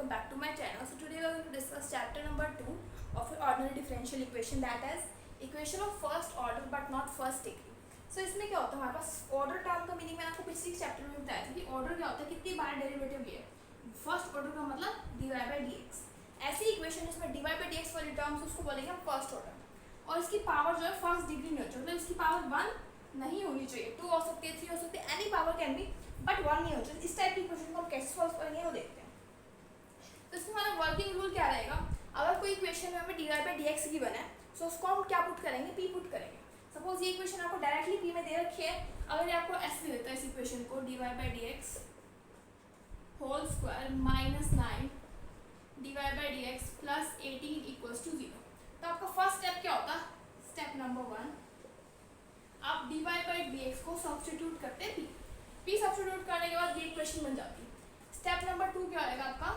welcome back to my channel. So today we are going to discuss chapter number 2 of an ordinary differential equation, that is equation of first order but not first degree. So इसमें क्या होता है, हमारे पास order term का meaning मैंने आपको पिछले chapter में बताया था कि ऑर्डर क्या होता है, कितनी बार डेरिवेटिव लिए। फर्स्ट ऑर्डर का मतलब dy by dx। ऐसी इक्वेशन जिसमें dy by dx वाली टर्म्स उसको बोलेंगे हम फर्स्ट ऑर्डर, और इसकी पावर जो है फर्स्ट डिग्री में होती है, मतलब इसकी पावर 1 नहीं होनी चाहिए, 2 हो सकती है, 3 हो सकती है, any power can be, but 1 नहीं होती। इस टाइप की इक्वेशन को हम कैसे सॉल्व करेंगे वो देखते हैं। तो इसमें हमारा वर्किंग रूल क्या रहेगा, अगर कोई इक्वेशन में हमें dy by dx गिवन है तो उसको हम क्या पुट करेंगे, p पुट करेंगे। सपोज ये इक्वेशन आपको डायरेक्टली p में दे रखी है, अगर ये आपको ऐसे देता है इस इक्वेशन को dy by dx whole square minus 9 dy by dx plus 18 equals to 0, तो आपका फर्स्ट स्टेप क्या होता है, स्टेप नंबर 1 आप dy by dx को सब्स्टिट्यूट करते हैं p सब्स्टिट्यूट करने के बाद ये इक्वेशन बन जाती है। स्टेप नंबर 2 क्या आएगा आपका,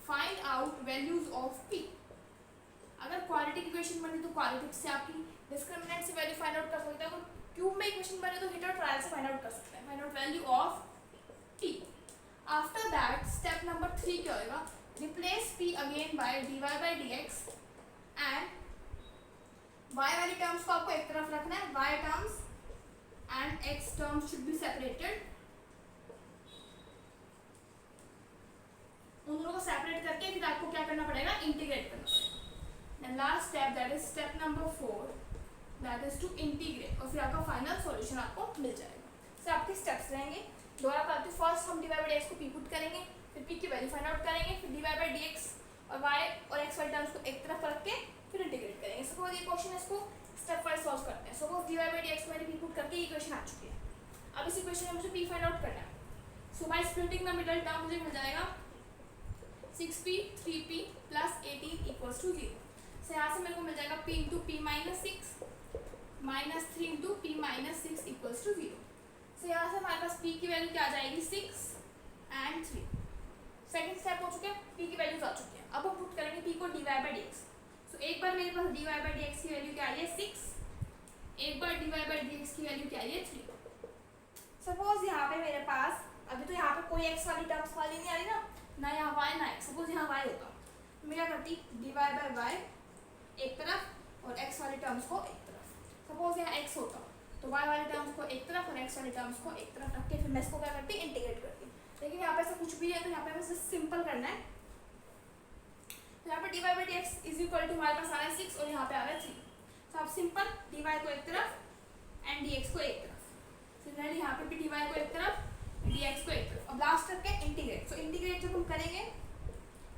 find out values of p। अगर क्वालिटी इक्वेशन बनी तो क्वालिटी से आपकी डिस्क्रिमिनेंट से वैल्यू फाइंड आउट कर सकते हैं, अगर क्यूब में इक्वेशन बने तो हिट और ट्रायल से फाइंड आउट कर सकते हैं, find out value of p। After that step number 3 क्या होगा, replace p again by dy by dx and y वाली टर्म्स को आपको एक तरफ रखना है, y terms and x terms should be separated. उन दोनों को सेपरेट करके फिर आपको क्या करना पड़ेगा, इंटीग्रेट करना पड़ेगा। And last step that is step number 4 that is to integrate, और फिर आपका फाइनल सॉल्यूशन आपको मिल जाएगा। सो आपके स्टेप्स रहेंगे, दोबारा करते हैं। फर्स्ट हम dy by dx को p पुट करेंगे, फिर p की वैल्यू फाइंड आउट करेंगे, फिर dy by dx और y और x वाली टर्म्स को एक तरफ रख के फिर इंटीग्रेट करेंगे। सपोज ये क्वेश्चन है, इसको स्टेप वाइज सॉल्व करते हैं। सपोज dy by dx मैंने p पुट करके इक्वेशन आ चुकी है, अब इस इक्वेशन में मुझे p फाइंड आउट करना है। So by splitting the middle term मुझे मिल जाएगा 6p 3p plus 18 equals to 0। से यहाँ से मेरे को मिल जाएगा p into p minus 6 minus 3 into p minus 6 equals to 0। से यहाँ से हमारे पास p की वैल्यू क्या आ जाएगी, 6 एंड 3। सेकंड स्टेप हो चुके हैं, p की वैल्यूज आ चुकी है, अब हम पुट करेंगे p को dy by dx। सो एक बार मेरे पास dy by dx की वैल्यू क्या आई है 6, एक बार dy by dx की वैल्यू क्या आई है 3। सपोज यहाँ पे मेरे पास अभी तो यहाँ पे कोई x वाली टर्म्स वाली नहीं आ रही ना यहाँ y ना x। सपोज यहाँ y होता तो मैं क्या करती, dy by y एक तरफ और x वाली टर्म्स को एक तरफ। सपोज यहाँ x होता तो y वाली टर्म्स को एक तरफ और x वाली टर्म्स को एक तरफ रख के फिर मैं इसको क्या करती, इंटीग्रेट करती। लेकिन यहाँ पे ऐसा कुछ भी है, तो यहाँ पे हमें सिंपल करना है। तो यहाँ पे dy by dx is equal to हमारे पास आ रहा है 6 और यहाँ पे आ रहा है 3। तो आप सिंपल dy को एक तरफ एंड dx को एक तरफ, सिमिलरली यहाँ पे भी dy को एक तरफ dx को एक तरफ, अब लास्ट करके इंटीग्रेट। सो इंटीग्रेट जब हम करेंगे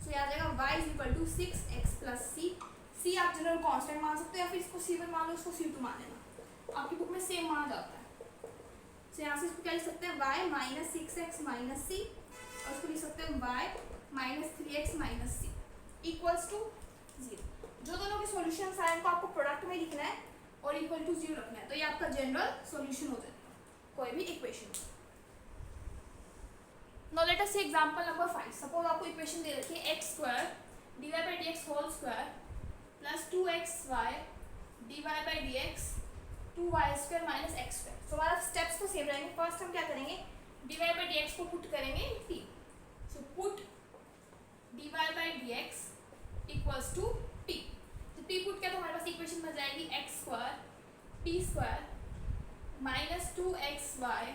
सो यहाँ आ जाएगा y is equal to 6x plus c आप जनरल कांस्टेंट मान सकते हो या फिर इसको c1 मान लो, इसको c2 मान लेना, आपकी बुक में सेम माना जाता है। सो यहाँ से इसको क्या लिख सकते हैं, y minus 6x minus c, और इसको लिख सकते हैं y minus 3x minus c equals to 0। जो दोनों के सॉल्यूशंस आए उनको आपको प्रोडक्ट में लिखना है और इक्वल टू 0 रखना है, तो ये आपका जनरल सॉल्यूशन हो जाएगा कोई भी equation. Now let us see example number 5. Suppose आपको इक्वेशन दे रखी है x square dy by dx whole square plus 2xy dy by dx 2y square minus x square. So हमारा स्टेप्स तो सेम रहेंगे। फर्स्ट हम क्या करेंगे, dy by dx को पुट करेंगे p। So put dy by dx equals to p। तो p put किया तो हमारे पास इक्वेशन बन जाएगी x square p square minus 2xy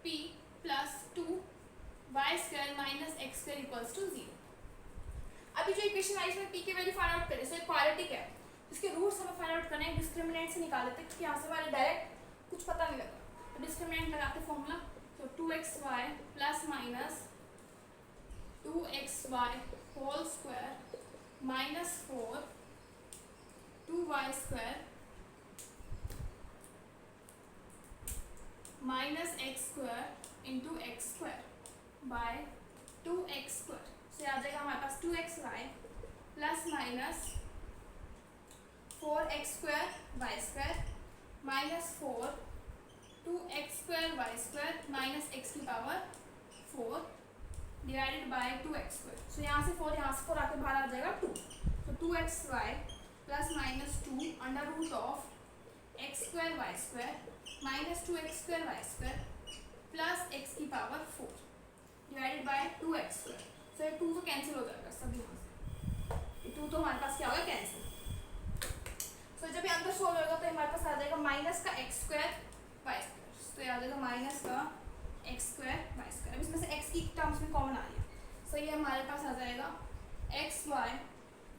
p plus 2y square minus x square equals to 0। अभी जो इक्वेशन आई इसमें p की वैल्यू फाइंड आउट करें, सो इक्वालिटी क्या है, इसके रूट्स हमें फाइंड आउट करने हैं, डिस्क्रिमिनेंट से निकाल लेते हैं क्योंकि यहाँ से हमारे डायरेक्ट कुछ पता नहीं लगा। तो डिस्क्रिमिनेंट लगाते फॉर्मूला, तो 2xy plus minus 2xy whole square minus 4 2y square minus x square into x square by 2x square. So आ जाएगा हमारे पास 2xy plus minus 4x square y square minus 4 2x square y square minus x की power 4 divided by 2x square. So यहाँ से 4 आके बाहर आ जाएगा 2। तो 2xy plus minus 2 under root of x square y square minus 2x square y square plus x की power 4 divided by 2x square. So ये two तो कैंसिल हो जाएगा सब यहाँ से, टू तो हमारे पास क्या होगा कैंसिल। सो जब ये अंदर सोल्व होगा तो हमारे पास आ जाएगा माइनस का एक्स स्क्वायर वाई स्क्वायर, तो ये आ जाएगा माइनस का एक्स स्क्वायर वाई स्क्वायर। अब इसमें से एक्स की टर्म्स में कॉमन आ रही है, सो ये हमारे पास आ जाएगा x y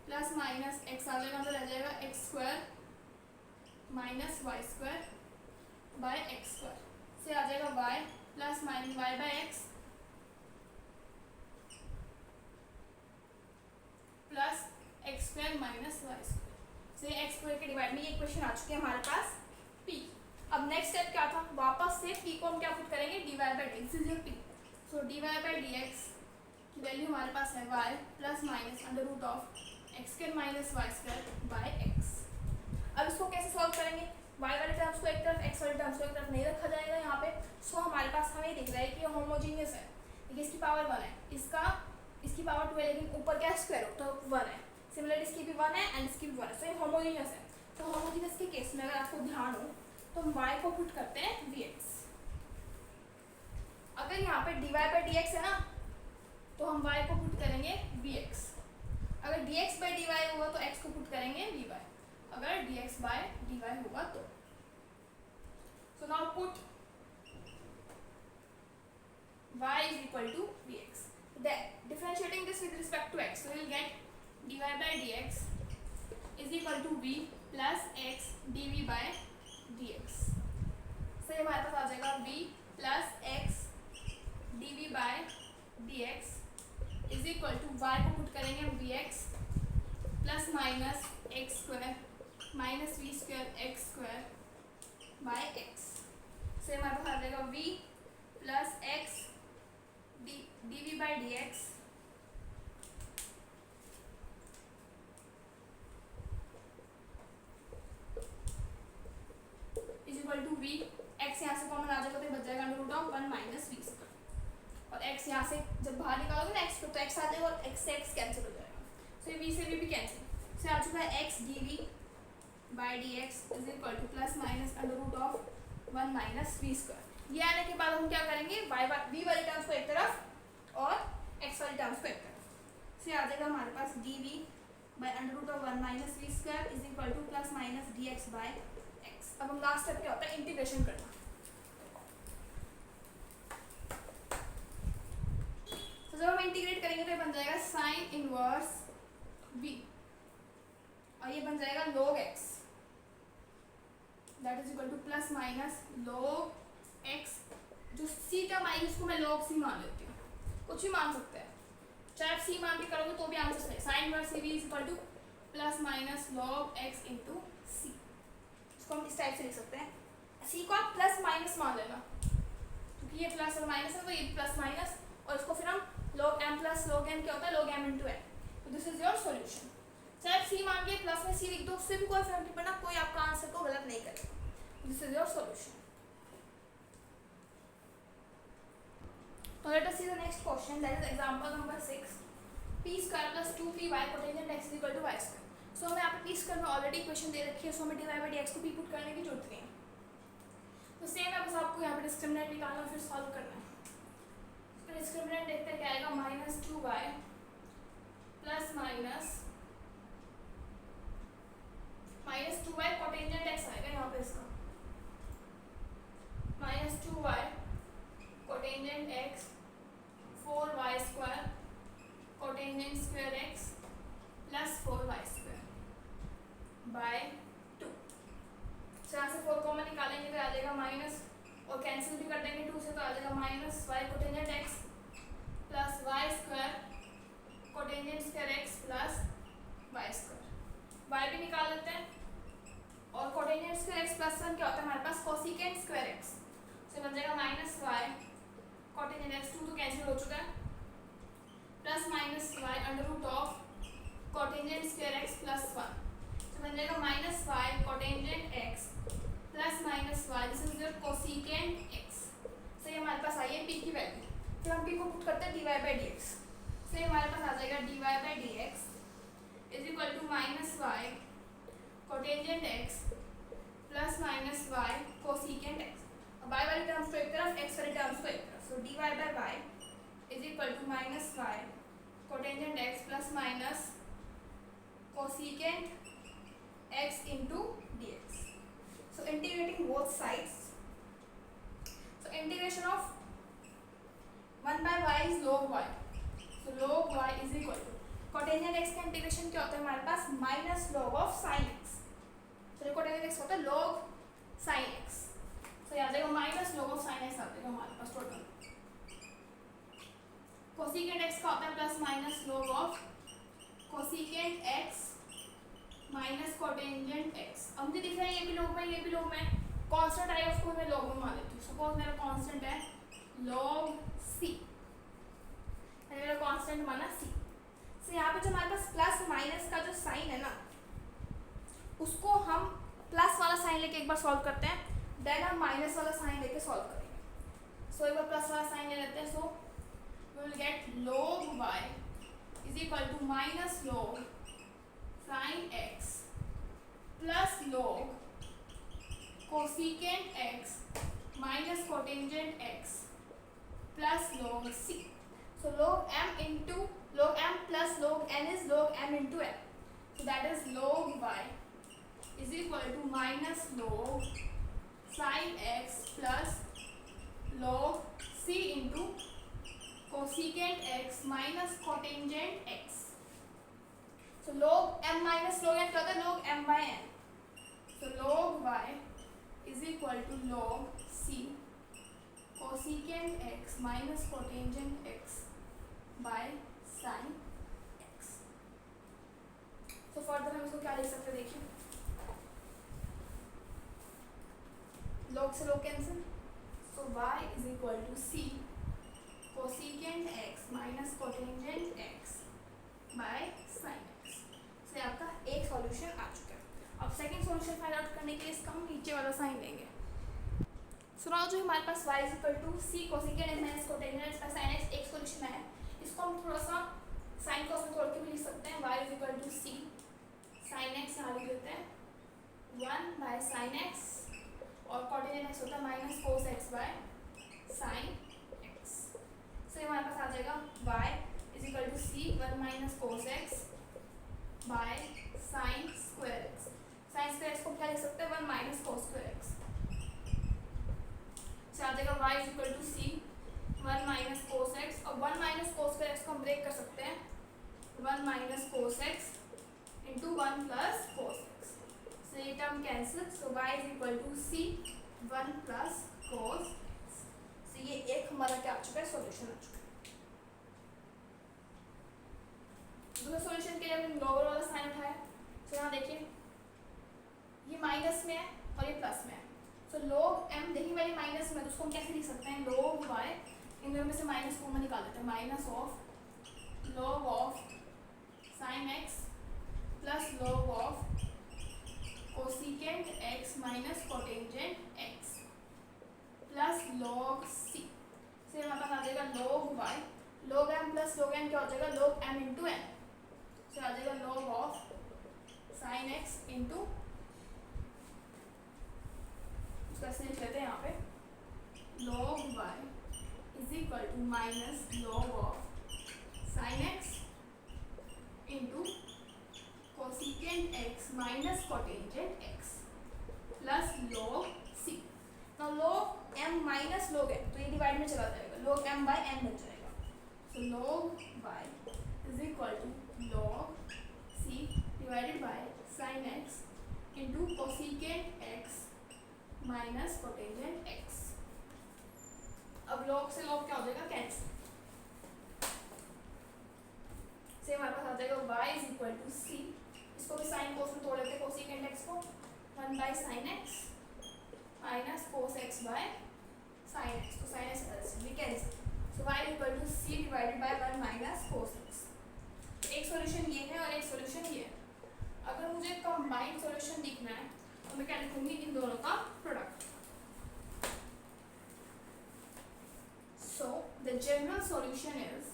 plus minus x आ जाएगा, अंदर रह जाएगा x square minus y square by x square, से आ जाएगा y plus minus y by x plus x square minus y square, से एक्स स्क्वायर के डिवाइड में ये इक्वेशन आ चुकी है हमारे पास p। अब नेक्स्ट स्टेप क्या था, वापस से p को हम क्या पुट करेंगे, dy by d x is your p। So dy by d x की वैल्यू हमारे पास है y plus minus under root of x square minus y square by x. अब इसको कैसे सॉल्व करेंगे, y वाले टर्म्स को एक तरफ x वाले टर्म्स को एक तरफ नहीं रखा जाएगा यहाँ पे। सो हमारे पास हमें दिख रहा है कि ये होमोजीनियस है, देखिए इसकी पावर 1 है, इसकी पावर 2 है, लेकिन ऊपर क्या स्क्वायर हो तो 1 है। सिमिलरली इसकी भी 1 है एंड इसकी भी 1 है, सो ये होमोजीनियस है। तो होमोजीनियस के केस में अगर आपको ध्यान हो तो हम y को पुट करते हैं vx। अगर यहाँ पे dy बाई डी एक्स है ना तो हम y को पुट करेंगे vx, अगर dx बाई dy होगा तो x को पुट करेंगे vy, अगर dx बाय dy होगा तो। So now put y is equal to vx, differentiating this with respect to x, so we will get dy by dx is equal to v plus x dv by dx। so ये हमारे पास आ जाएगा v plus x dv by dx is equal to y को put करेंगे हम vx plus minus x square minus v square x square by x, से हमारे पास आ जाएगा v plus x dv by dx is equal to v, x यहाँ से कॉमन आ जाएगा तो बच जाएगा under root of 1 minus v square, और x यहाँ से जब बाहर निकालोगे ना x को तो x आ जाएगा और x से x कैंसिल हो जाएगा, सो ये v से v भी कैंसिल, से आ चुका है x dv by d x is equal to plus minus under root of 1 minus v square. ये आने के बाद हम क्या करेंगे, v वाले टर्म्स को एक तरफ और x वाले टर्म्स को एक तरफ, से आ जाएगा हमारे पास dv by under root of 1 minus v square is equal to plus minus d x by x. अब हम लास्ट स्टेप क्या होता है, इंटीग्रेशन करना। तो जब हम इंटीग्रेट करेंगे तो ये बन जाएगा साइन इनवर्स v और ये बन जाएगा log x that is equal to plus minus log x, जो c टर्म आएगी उसको मैं log c मान लेती हूँ, कुछ भी मान सकते हैं, चाहे आप c मान के करोगे तो भी आंसर सही। Sine inverse v is equal to plus minus log x into c, इसको हम इस टाइप से लिख सकते हैं। c को आप प्लस माइनस मान लेना क्योंकि ये प्लस और माइनस है तो ये प्लस माइनस, और इसको फिर हम log m plus log n क्या होता है log m इनटू n, तो दिस इज योर सॉल्यूशन। चाहे आप c मान के प्लस में c लिख दो उससे भी कोई फर्क नहीं पड़ना, कोई आपका आंसर को गलत नहीं करेगा, दिस इज योर सॉल्यूशन। तो let us see the next question, that is example number 6, p square plus 2py cotangent x is equal to y square. So हमें यहाँ पे p स्क्वायर में ऑलरेडी इक्वेशन दे रखी है, सो हमें dy by dx को p पुट करने की जरूरत नहीं है, तो सेम है, बस आपको यहाँ पे डिस्क्रिमिनेंट निकालना फिर सॉल्व करना है। तो डिस्क्रिमिनेंट देखते हैं क्या आएगा, minus 2y plus minus 2y cotangent x आएगा यहाँ पे, इसका minus 2y cotangent x 4y square cotangent square x plus 4y square by 2। यहाँ से 4 कॉमन निकालेंगे तो आ जाएगा माइनस, और कैंसिल भी कर देंगे 2 से तो आ जाएगा minus y cotangent x plus y square cotangent square x plus y square, y भी निकाल लेते हैं, और कोटेंजेंट स्क्वायर x प्लस 1 क्या होता है हमारे पास कोसिकेंट स्क्वायर x, से बन जाएगा माइनस y कोटेंजेंट x, 2 तो कैंसिल हो चुका है, plus minus y under root of cotangent square x plus 1, से बन जाएगा minus y cotangent x plus minus y, this is your cosecant x। से ये हमारे पास आई है p की वैल्यू, फिर हम p को पुट करते हैं dy बाई dx, से हमारे पास आ जाएगा dy by dx is equal to minus y cotangent x plus minus y cosecant x, अब y वाली टर्म्स को एक तरफ x वाली टर्म्स को एक तरफ, so dy by y is equal to minus y cotangent x plus minus cosecant x into dx. So integrating both sides. So integration of 1 by y is log y. So log y is equal to cotangent x का integration क्या होता है हमारे पास minus log of sine x. तो cotangent x होता है log sign x. तो याद रखो minus log of sine x आ जाएगा हमारे पास टोटल. कोसिकेंट x का होता है plus minus log of cosecant x minus cotangent x. अब मुझे दिख रहा है ये भी लॉग में ये भी लॉग में. कांस्टेंट आई उसको मैं लॉग में मान लेती हूँ. सपोज मेरा कांस्टेंट है log c. मैंने मेरा कांस्टेंट माना c. तो यहाँ पे जो हमारे पास प्लस माइनस का जो साइन है ना उसको हम प्लस वाला साइन लेके एक बार सॉल्व करते हैं. देन हम माइनस वाला साइन लेके सॉल्व करेंगे. सो एक बार प्लस वाला साइन ले लेते हैं. So we will get log y is equal to minus log sin x plus log cosecant x minus cotangent x plus log c. So log m into log m plus log n is log m into n. So that is log y is equal to minus log sin x plus log c into cosecant x minus cotangent x. So log m minus log n क्या होता है log m by n. So log y is equal to log c cosecant x minus cotangent x by sin x. So further हम इसको क्या लिख सकते हैं देखिए. log से log cancel. So y is equal to c cosecant x minus cotangent x by sin x. So ये आपका एक सॉल्यूशन आ चुका है. अब सेकंड सॉल्यूशन फाइंड आउट करने के लिए इसका हम नीचे वाला साइन लेंगे. सो नाउ जो हमारे पास y is equal to c cosecant x minus cotangent x by sin x एक सॉल्यूशन है. इसको हम थोड़ा सा साइन को उसमें तोड़ के भी लिख सकते हैं. y is equal to c sin x यहाँ लिख देते हैं 1 बाय sin x और कोटेंजेंट x होता है minus cos x by sin x. So ये हमारे पास आ जाएगा y is equal to c 1 minus cos x by sin square x. sin square x को क्या लिख सकते हैं 1 माइनस cos स्क्वायर x. आ जाएगा y is equal to c 1 minus cos x और 1 माइनस cos स्क्वायर x को हम ब्रेक कर सकते हैं 1 minus cos x into 1 plus cos x. So ये term cancel. So y is equal to c 1 plus cos x. So ये एक हमारा क्या आ चुका है सॉल्यूशन आ चुका है. दूसरे सॉल्यूशन के लिए हमने लोअर वाला साइन उठाया. सो यहाँ देखिए ये माइनस में है और ये प्लस में है. सो log m देखिए मैंने माइनस में तो उसको हम कैसे लिख सकते हैं log y इन दोनों में से माइनस को हम निकाल देते हैं minus of log of sin x plus log of cosecant x minus cotangent x plus log c. फिर हमारे पास आ जाएगा log y log m plus log n क्या हो जाएगा log m इंटू n. फिर आ जाएगा log of sin x into कैसे लिख लेते हैं यहाँ पे log y is equal to minus log of sin x into cosecant x minus cotangent x plus log c. now log m minus log n तो ये डिवाइड में चला जाएगा log m by n बन जाएगा. so log y is equal to log c divided by sin x into cosecant x minus cotangent x. अब log से log क्या हो जाएगा कैंसिल. से हमारे पास आ जाएगा y is equal to c. इसको भी साइन कोस में तोड़ लेते हैं कोसेकेंट x को 1 by sin x minus cos x by sin x. तो sin x कैंसिल भी cancel. So y is equal to c divided by 1 minus cos x. एक सॉल्यूशन ये है और एक सॉल्यूशन ये है. अगर मुझे कंबाइंड सॉल्यूशन दिखना है तो मैं क्या लिखूंगी इन दोनों का product. So the general solution is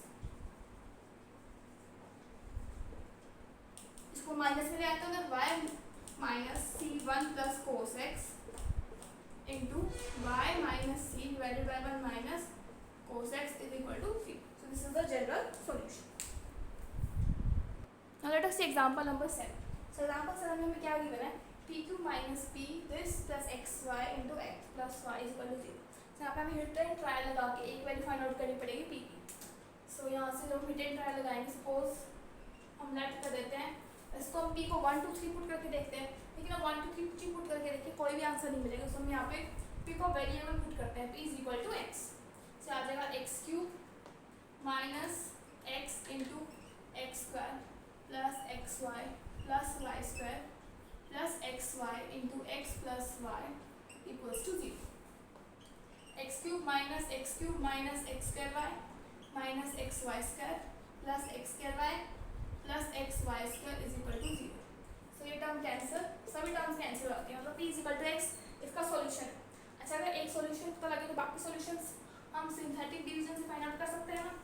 इसको माइनस में ले आते हैं तो y minus c 1 plus cos x into y minus c divided by 1 minus cos x is equal to 3. So this is the general solution. Let us see example number 7. सो example 7 में हमें क्या given है, p q minus p this plus x y into x plus y is equal to 0. सो यहाँ पे हमें hit and trial लगा के एक वैल्यू फाइंड आउट करनी पड़ेगी पी की. सो यहाँ से जब हिट एंड ट्रायल लगाएंगे, सपोज हम लेट कर देते हैं इसको, हम पी को 1 2 3 पुट करके देखते हैं, लेकिन अब 1 2 3 पुट करके देखिए कोई भी आंसर नहीं मिलेगा. सो हम यहाँ पे पी को वेरिएबल पुट करते हैं, p is equal to x. से आ जाएगा x cube minus x into x square plus x y plus y square plus x y into x plus y equals to 0. X cube minus x square y minus x y square plus x square y plus x y square is equal to 0. So ये term cancel, सभी terms cancel होती हैं, मतलब p is equal to x इसका solution. अच्छा, अगर एक solution पता लगे तो बाकी सॉल्यूशंस हम सिंथेटिक डिवीजन से फाइंड आउट कर सकते हैं ना.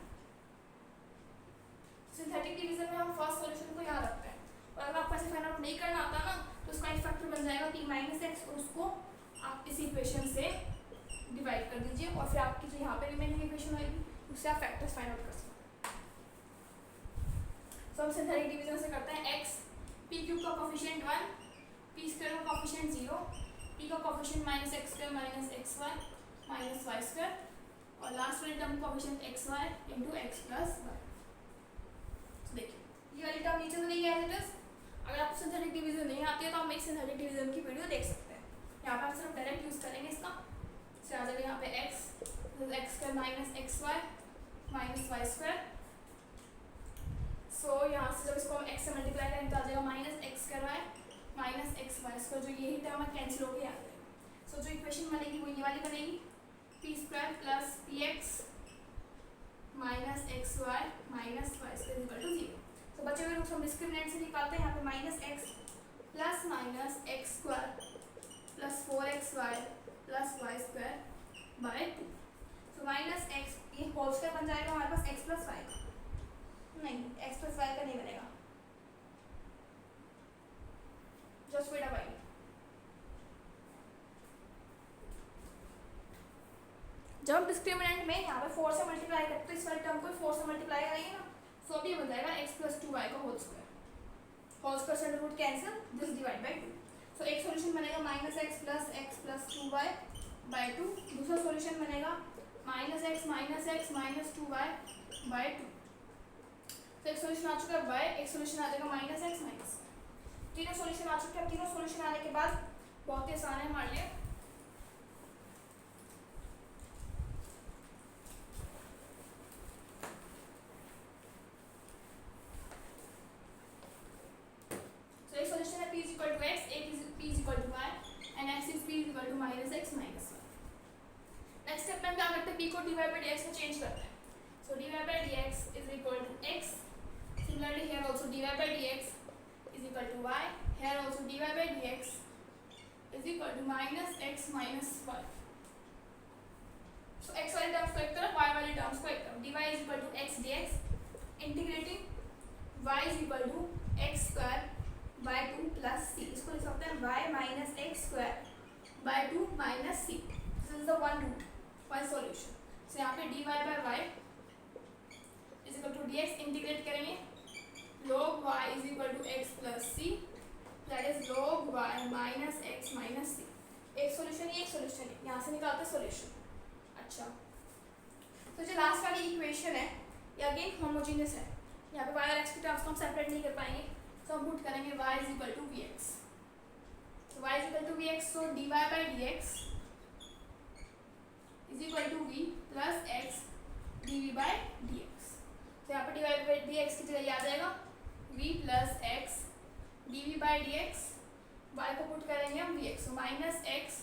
सिंथेटिक डिवीजन में हम फर्स्ट सॉल्यूशन को यहाँ रखते हैं, और अगर आपको ऐसे फाइंड आउट नहीं करना आता ना तो उसका एक फैक्टर बन जाएगा पी माइनस एक्स, और उसको आप इस इक्वेशन से डिवाइड कर दीजिए, और फिर आपकी जो यहाँ पे रिमेनिंग इक्वेशन होगी उससे आप फैक्टर्स फाइंड आउट कर सकते हैं. सो हम सिंथेटिक डिवीजन से करते हैं एक्स, पी क्यूब का कोफिशिएंट 1, पी स्क्वायर का कोफिशिएंट 0, पी का coefficient minus x square minus x y minus y square, और लास्ट वाली term coefficient x y into x plus y. देखिए ये वाली टर्म नीचे तो नहीं है एज इट इज. अगर आपको सिंथेटिक डिवीजन नहीं आती है तो हम एक सिंथेटिक डिवीजन की वीडियो देख सकते हैं. यहाँ पे हम सिर्फ डायरेक्ट यूज करेंगे इसका. से आ जाएगा यहाँ पे x square minus x y minus y square. So यहाँ से जब इसको हम एक्स से मल्टीप्लाई करेंगे तो आ जाएगा minus x square y minus x y square. जो यही टर्म है कैंसिल हो गया. सो जो इक्वेशन बनेगी वो ये वाली बनेगी, p square plus p x minus x y minus y square equal to 0. तो बचे हुए रूट्स हम डिस्क्रिमिनेंट से निकालते हैं. यहाँ पे minus x plus minus x square plus 4xy plus y square by 2. तो माइनस एक्स ये होल स्क्वायर बन जाएगा हमारे पास एक्स प्लस वाई का. नहीं, एक्स प्लस वाई का नहीं बनेगा, जस्ट वेट अ वाइल. जब हम डिस्क्रिमिनेंट में यहाँ पे 4 से मल्टीप्लाई करते तो इस वाली टर्म को 4 से मल्टीप्लाई करेंगे ना, सो अभी बन जाएगा x प्लस 2y का होल स्क्वायर. होल स्क्वायर से root cancel, this divide by 2. सो एक सॉल्यूशन बनेगा minus x plus 2y bye 2. दूसरा सॉल्यूशन बनेगा minus x minus 2y bye 2. तो एक सॉल्यूशन आ चुका है y, एक सॉल्यूशन आ जाएगा माइनस एक्स माइनस. तीनों सॉल्यूशन आ चुके हैं. तीनों सॉल्यूशन आने के बाद बहुत ही आसान है हमारे लिए. नेक्स्ट स्टेप में क्या करते हैं, p को dy by dx में चेंज करते हैं. So dy by dx is equal to x. Similarly here also dy by dx is equal to y. Here also dy by dx is equal to minus x minus y. So x वाली terms को एक तरफ, y वाली terms को एक तरफ. dy is equal to x dx integrating y is equal to x square by 2 plus c. इसको लिख सकते हैं y minus x square by 2 minus c. This is the one root one solution. So यहाँ पे dy by y is equal to dx integrate करेंगे log y is equal to x plus c, that is log y minus x minus c. एक solution ये एक solution है, यहाँ से निकालते हैं सॉल्यूशन. अच्छा, तो जो लास्ट वाली इक्वेशन है ये अगेन होमोजेनियस है. यहाँ पे y और x की टर्म्स को हम सेपरेट नहीं कर पाएंगे, तो हम पुट करेंगे y is equal to vx. So y is equal to vx, so dy by dx is equal to v plus x dv by dx. So यहाँ पे dy by dx की जगह आ जाएगा v plus x dv by dx. y को put करेंगे हम vx, so minus x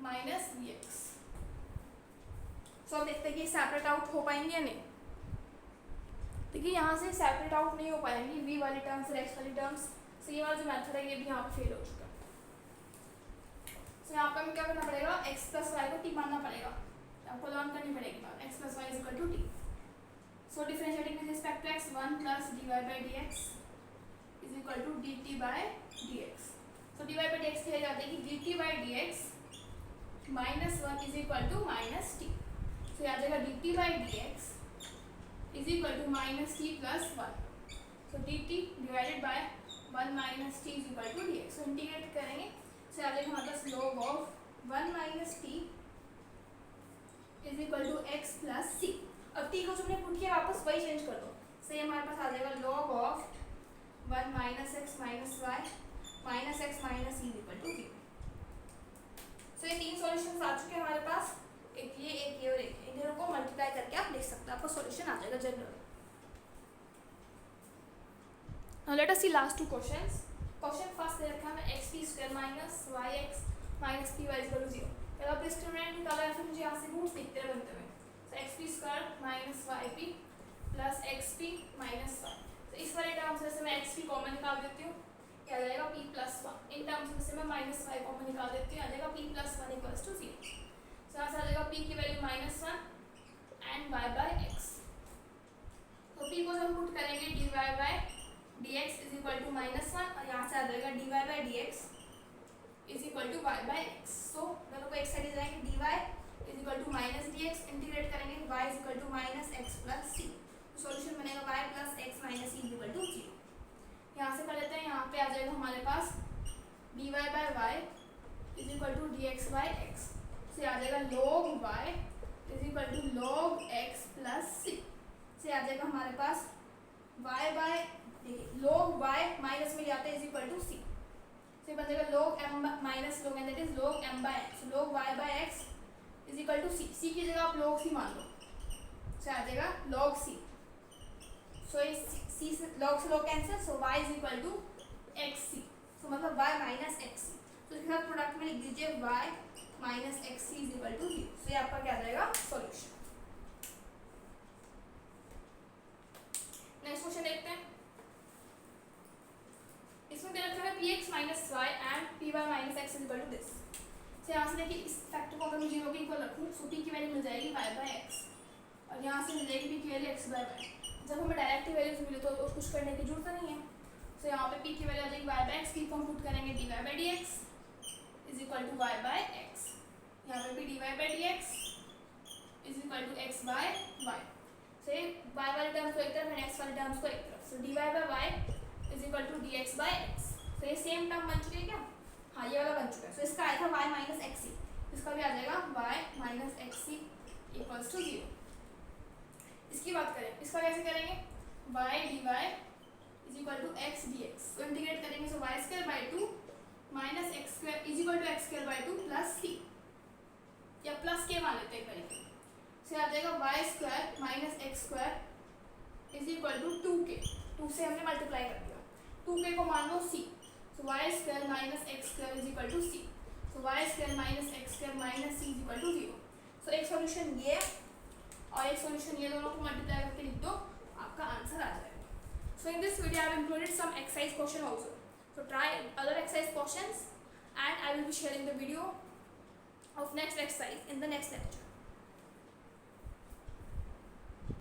minus vx. So अब देखते हैं कि सेपरेट आउट हो पाएंगे या नहीं. देखिए यहाँ से सेपरेट आउट नहीं हो पाएंगी v वाली टर्म्स और x वाली टर्म्स. So ये वाला जो मेथड है ये भी यहाँ पे फेल हो चुका है. तो यहाँ पे हमें क्या करना पड़ेगा, x प्लस वाई को t मानना पड़ेगा. आपको लर्न करनी पड़ेगी बात. x plus y is equal to t. So differentiating with respect to x 1 plus dy by dx is equal to dt by dx. So dy by dx की value आ जाएगी dt by dx minus 1 is equal to minus t. So आ जाएगा dt by dx is equal to minus t plus 1. So dt divided by 1 minus T is equal to dx। So integrate करेंगे so आ जाएगा हमारे पास log of 1 minus T is equal to x plus C. अब T को जो हमने put किया वापस वही चेंज कर दो, सही हमारे पास आ जाएगा log of 1 minus x minus y minus x minus c is equal to 0। So ये तीन सॉल्यूशंस आ चुके हैं हमारे पास, एक ये और एक, इन दोनों को मल्टीप्लाई करके आप लिख सकते हो, आपका सॉल्यूशन आ जाएगा general. Now let us see last two questions. Question first दे रखा है x p square minus y x minus p y is equal to 0। पहले आप डिस्क्रिमिनेंट निकालो या फिर मुझे यहाँ से रूट्स दिखते हैं बनते हुए। So x p square minus y p plus x p minus y। तो इस वाले टर्म्स में से मैं x p कॉमन निकाल देती हूँ, क्या आ जाएगा p plus 1। इन टर्म्स में से मैं माइनस y कॉमन निकाल देती हूँ, आ जाएगा p plus 1 equals to 0। So यहाँ से आ जाएगा p की value minus 1 and y by x। तो p को जब हम पुट करेंगे dy by dx is equal to minus 1 और यहाँ से आ जाएगा dy by dx is equal to y by x। So दोनों को एक साइड ले जाएंगे, dy is equal to minus dx, integrate करेंगे y is equal to minus x plus c। Solution बनेगा y plus x minus c is equal to 0। यहाँ से कर लेते हैं, यहाँ पे आ जाएगा हमारे पास dy by y is equal to dx by x। से आ जाएगा log y is equal to log x plus c। से आ जाएगा हमारे पास y by log y minus में जाते हैं इज इक्वल टू c। से बन जाएगा log m minus log n that is log m by x। so log y by x is equal to c। c की जगह आप log c मान लो, से आ जाएगा log c। सो इस c से log cancel, so y is equal to xc। So मतलब y माइनस xc। तो इसके साथ प्रोडक्ट में लिख दीजिए y minus xc is equal to 0। So ये आपका क्या आ जाएगा सॉल्यूशन। नेक्स्ट क्वेश्चन देखते हैं। इसमें दे रखा है px minus y and py minus x is equal to this. तो यहाँ से देखिए इस फैक्टर को अगर मैं 0 के इक्वल रखूँ सो p की वैल्यू मिल जाएगी y by x और यहाँ से मिल जाएगी p की वैल्यू x by y। जब हमें डायरेक्ट वैल्यूज मिले तो कुछ करने की जरूरत नहीं है। तो यहाँ पे p की वैल्यू आ जाएगी y by x, p को हम पुट करेंगे dy by dx is equal to y by x। यहाँ पे भी dy by dx is equal to x by y। से y वाले टर्म्स को एक तरफ एंड x वाले टर्म्स को एक तरफ। So dy by y is equal to dx by x। तो ये सेम टर्म बन चुके हैं क्या? हाँ ये वाला बन चुका है। सो इसका आया था y माइनस एक्स सी, इसका भी आ जाएगा y minus x c equals to 0। इसकी बात करें, इसका कैसे करेंगे? y dy is equal to x dx को इंटीग्रेट करेंगे। So y square by 2 minus x square is equal to x square by 2 plus c, या प्लस के मान लेते हैं करेंगे। सो आ जाएगा y square minus x square is equal to 2k। 2 से हमने मल्टीप्लाई कर दिया, 2k को मान लो c। So y square minus x square is equal to c। So y square minus x square minus c is equal to 0। So एक solution ये और एक सॉल्यूशन ये, दोनों को मल्टीप्लाई करके लिख दो, आपका आंसर आ जाएगा। So in this video I have included some exercise question also. So try other exercise questions and I will be sharing the video of next exercise in the next lecture.